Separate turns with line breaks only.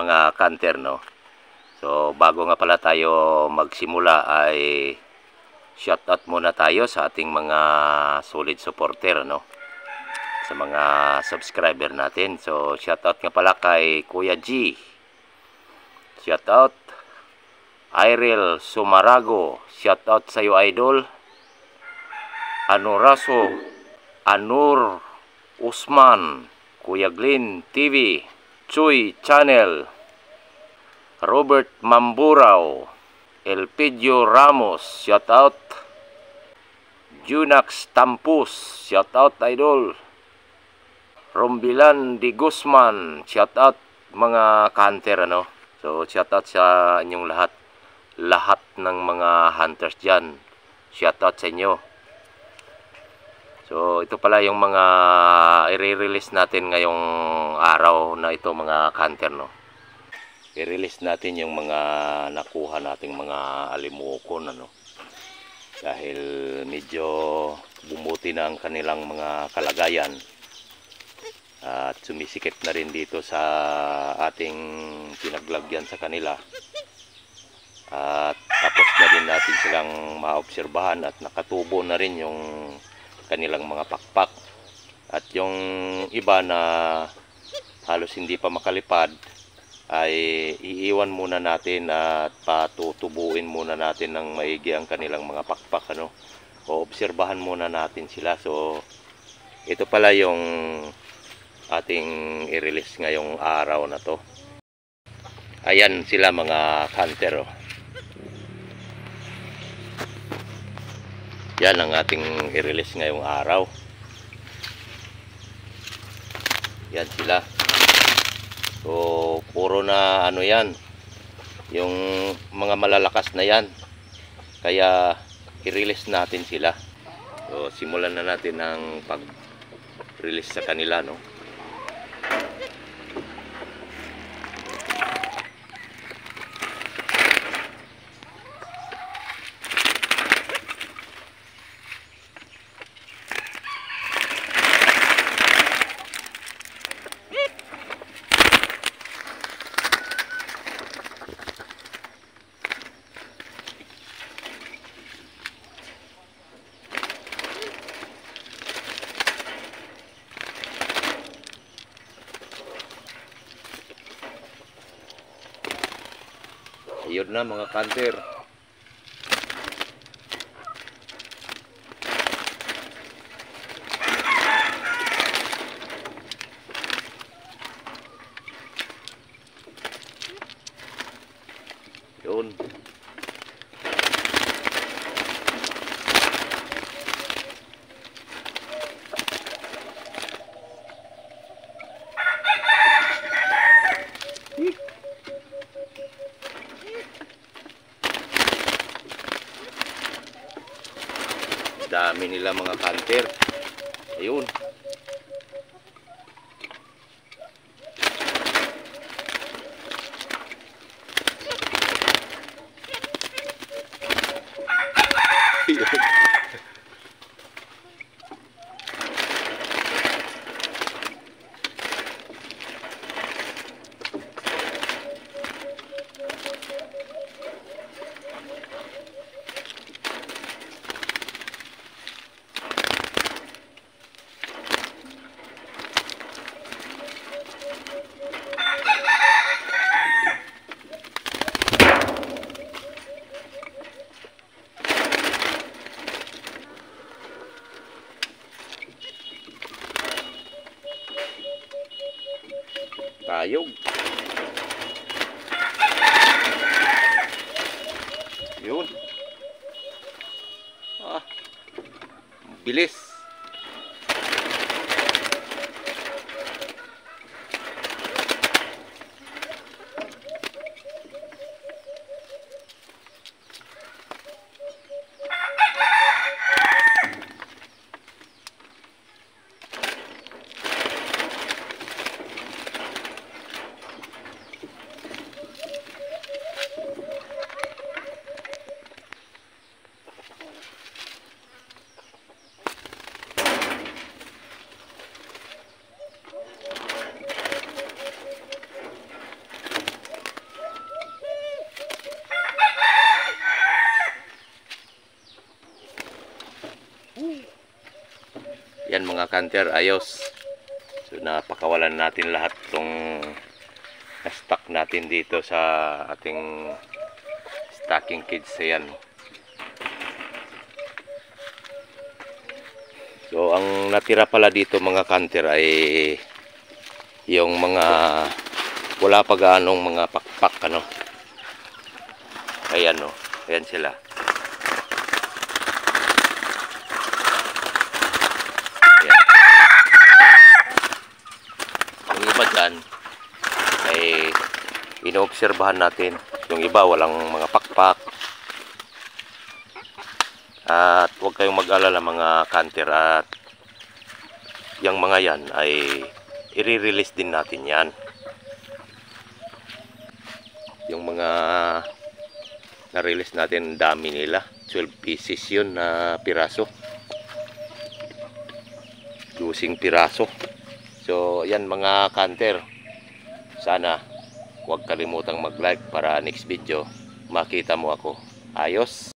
mga kanter, no? So bago nga pala tayo magsimula ay shoutout muna tayo sa ating mga solid supporter, no? Sa mga subscriber natin. So shoutout nga pala kay Kuya G. Shoutout Irel Sumarago. Shoutout sa iyo, idol. Anuraso, Anur Usman, Kuya Glenn TV, Chuy Channel, Robert Mamburao, Elpidio Ramos, shoutout. Junax Tampus, shoutout idol. Rombilan Di Guzman, shoutout mga hunter, ano. So shoutout sa inyong lahat ng mga hunters dyan. Shoutout sa inyo. So ito pala yung mga i-release natin ngayong araw na ito, mga hunter, no. I-release natin yung mga nakuha nating mga alimukon, ano. Dahil medyo bumuti na ang kanilang mga kalagayan at sumisikip na rin dito sa ating pinaglagyan sa kanila. At tapos na din natin silang maobserbahan at nakatubo na rin yung kanilang mga pakpak. At yung iba na halos hindi pa makalipad ay iiwan muna natin at patutubuin muna natin ng maigi ang kanilang mga pakpak, ano. O obserbahan muna natin sila. So ito pala yung ating i-release ngayong araw na to. Ayan sila, mga hunter, oh. Yan ang ating i-release ngayong araw. Yan sila. So puro na ano yan, yung mga malalakas na yan, kaya i-release natin sila. So simulan na natin ang pag-release sa kanila, no. Ayun na, mga hunter. Yun. Dami nila, mga hunter. Ayun. Tayog. Yun. Bilis. Yan mga kanter, ayos. So napakawalan natin lahat tong stock natin dito sa ating stocking kids. Ayan. So ang natira pala dito mga kanter ay yung mga wala pa gaanong mga pakpak ano. Ayan o, ayan sila. Ayan. Yung iba dyan ay inoobserbahan natin. Yung iba walang mga pakpak. At huwag kayong mag-alala mga kanter, at yung mga yan ay i-release din natin yan. Yung mga na-release natin, dami nila, 12 pieces yun na piraso, 12 piraso. So yan mga kanter, sana huwag kalimutang mag-like para next video makita mo ako. Ayos.